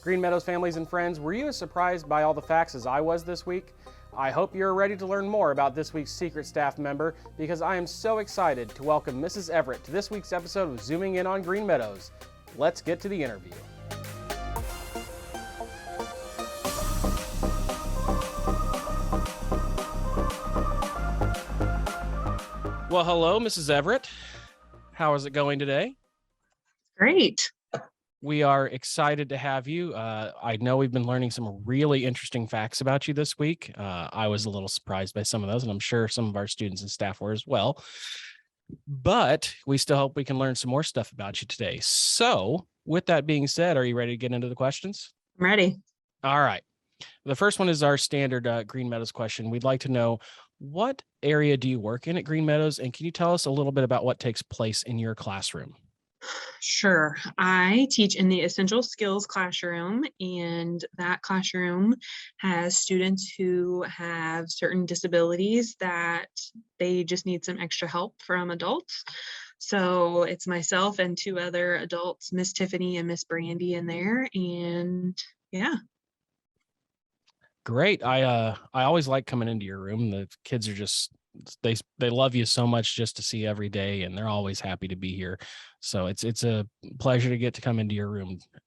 Green Meadows families and friends, were you as surprised by all the facts as I was this week? I hope you're ready to learn more about this week's secret staff member because I am so excited to welcome Mrs. Everett to this week's episode of Zooming In on Green Meadows. Let's get to the interview. Well, hello, Mrs. Everett. How is it going today? Great. We are excited to have you. I know we've been learning some really interesting facts about you this week. I was a little surprised by some of those, and I'm sure some of our students and staff were as well. But we still hope we can learn some more stuff about you today. So with that being said, are you ready to get into the questions? I'm ready. All right. The first one is our standard Green Meadows question. We'd like to know, what area do you work in at Green Meadows? And can you tell us a little bit about what takes place in your classroom? Sure. I teach in the Essential Skills classroom, and that classroom has students who have certain disabilities that they just need some extra help from adults. So it's myself and two other adults, Miss Tiffany and Miss Brandy, in there. And yeah. Great. I always like coming into your room. The kids are just they love you so much just to see every day, and they're always happy to be here. So it's a pleasure to get to come into your room a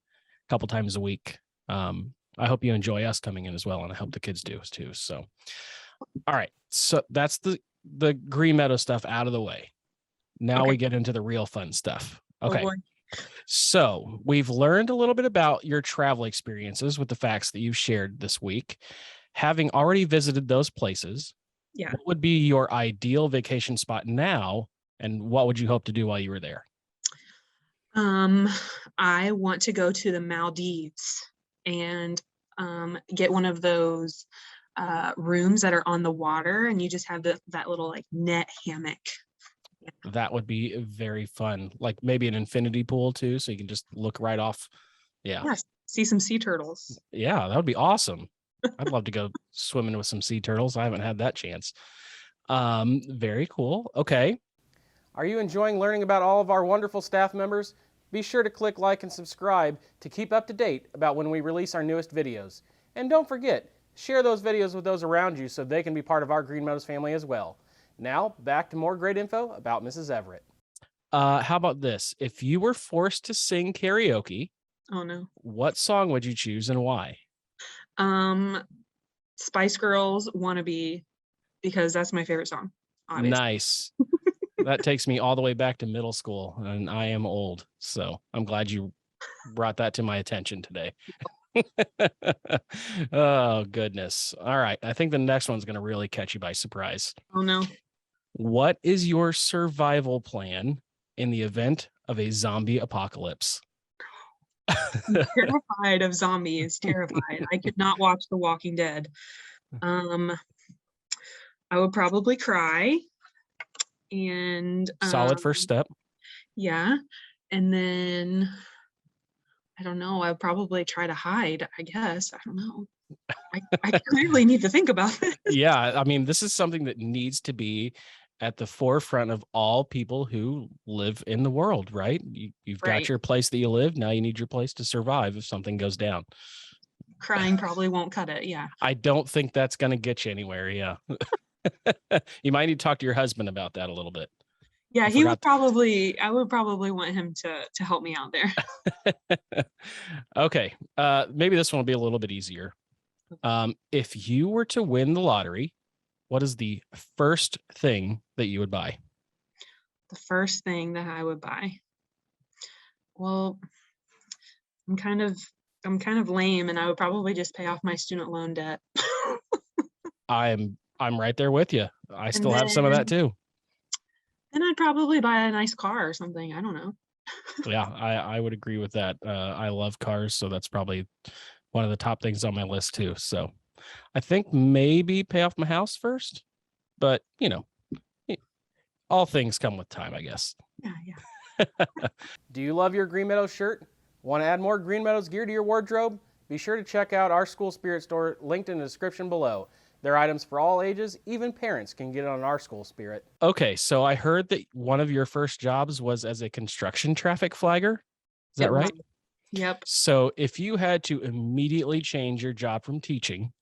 couple times a week. I hope you enjoy us coming in as well, and I hope the kids do too. So, all right. So that's the Green Meadow stuff out of the way. Now Okay. we get into the real fun stuff. Oh, Okay. boy. So we've learned a little bit about your travel experiences with the facts that you've shared this week. Having already visited those places, Yeah. what would be your ideal vacation spot now, and what would you hope to do while you were there? I want to go to the Maldives and get one of those rooms that are on the water, and you just have that little like net hammock. That would be very fun. Like maybe an infinity pool too, so you can just look right off. Yeah. Yes. See some sea turtles. Yeah, that would be awesome. I'd love to go swimming with some sea turtles. I haven't had that chance. Very cool. Okay. Are you enjoying learning about all of our wonderful staff members? Be sure to click like and subscribe to keep up to date about when we release our newest videos. And don't forget, share those videos with those around you so they can be part of our Green Meadows family as well. Now, back to more great info about Mrs. Everett. How about this? If you were forced to sing karaoke, Oh no. what song would you choose and why? Spice Girls Wannabe, because that's my favorite song. Obviously. Nice. That takes me all the way back to middle school, and I am old. So I'm glad you brought that to my attention today. Oh, goodness. All right. I think the next one's going to really catch you by surprise. Oh no. What is your survival plan in the event of a zombie apocalypse? I'm terrified of zombies. Terrified. I could not watch The Walking Dead. I would probably cry. And Solid first step. yeah. And then I don't know. I would probably try to hide, I guess. I don't know. I clearly need to think about it. Yeah. I mean, this is something that needs to be at the forefront of all people who live in the world, right? You've got Right. your place that you live. Now you need your place to survive if something goes down. Crying probably won't cut it. Yeah. I don't think that's going to get you anywhere. Yeah. You might need to talk to your husband about that a little bit. Yeah, I he would forgot- probably, I would probably want him to help me out there. Okay. Maybe this one will be a little bit easier. If you were to win the lottery, what is the first thing that you would buy? The first thing that I would buy. Well, I'm kind of lame, and I would probably just pay off my student loan debt. I'm right there with you. I And still have some of that too. Then I'd probably buy a nice car or something. I don't know. Yeah, I would agree with that. I love cars, so that's probably one of the top things on my list too. So I think maybe pay off my house first, but all things come with time, I guess. Yeah. Do you love your Green Meadows shirt? Want to add more Green Meadows gear to your wardrobe? Be sure to check out our school spirit store linked in the description below. They're items for all ages. Even parents can get on our school spirit. Okay, so I heard that one of your first jobs was as a construction traffic flagger. Is that right? Yep. So if you had to immediately change your job from teaching,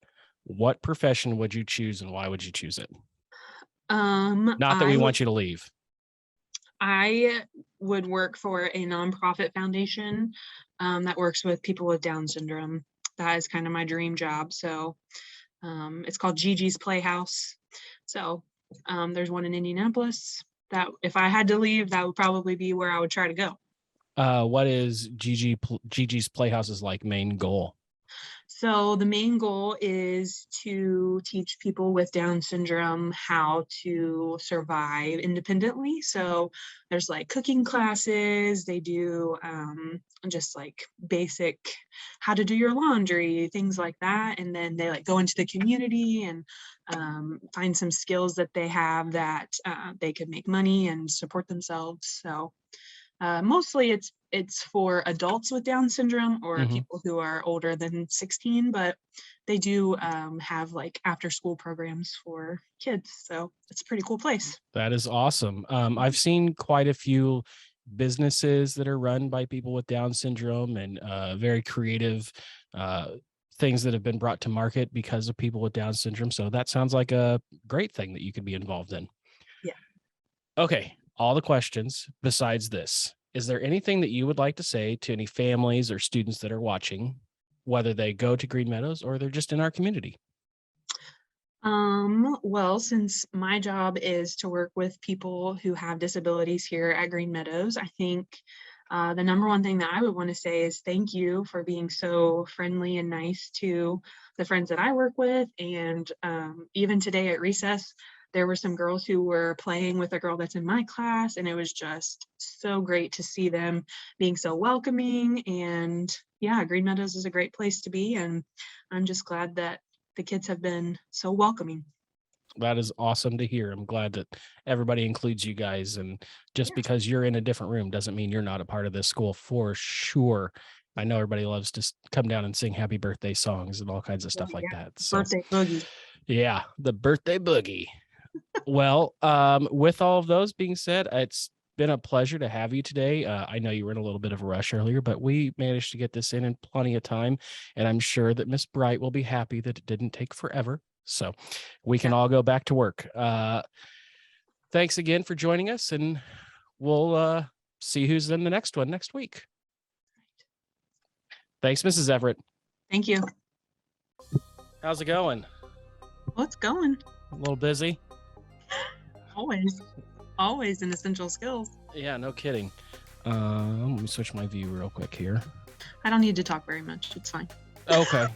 what profession would you choose and why would you choose it? Not that we I would want you to leave. I would work for a nonprofit foundation that works with people with Down syndrome. That is kind of my dream job. So it's called Gigi's Playhouse. So there's one in Indianapolis. That if I had to leave, that would probably be where I would try to go. What is Gigi's Playhouse's like main goal? So the main goal is to teach people with Down syndrome how to survive independently. So there's like cooking classes, they do just like basic how to do your laundry, things like that. And then they like go into the community and find some skills that they have that they could make money and support themselves. So mostly it's for adults with Down syndrome or Mm-hmm. people who are older than 16, but they do have like after school programs for kids. So it's a pretty cool place. That is awesome. I've seen quite a few businesses that are run by people with Down syndrome and very creative uh, things that have been brought to market because of people with Down syndrome. So that sounds like a great thing that you could be involved in. Yeah. Okay. All the questions besides this. Is there anything that you would like to say to any families or students that are watching, whether they go to Green Meadows or they're just in our community? Well, since my job is to work with people who have disabilities here at Green Meadows, I think the number one thing that I would want to say is thank you for being so friendly and nice to the friends that I work with. And even today at recess, there were some girls who were playing with a girl that's in my class, and it was just so great to see them being so welcoming. And yeah, Green Meadows is a great place to be, and I'm just glad that the kids have been so welcoming. That is awesome to hear. I'm glad that everybody includes you guys. And just Yeah. because you're in a different room doesn't mean you're not a part of this school for sure. I know everybody loves to come down and sing happy birthday songs and all kinds of Oh, stuff like yeah. that. So, Birthday boogie. yeah, the birthday boogie. Well, with all of those being said, it's been a pleasure to have you today. I know you were in a little bit of a rush earlier, but we managed to get this in plenty of time. And I'm sure that Miss Bright will be happy that it didn't take forever. So we can Yeah. all go back to work. Thanks again for joining us, and we'll see who's in the next one next week. Thanks, Mrs. Everett. Thank you. How's it going? Well, it's going. A little busy? Always in essential skills. Yeah, no kidding. Let me switch my view real quick here. I don't need to talk very much. It's fine. Okay.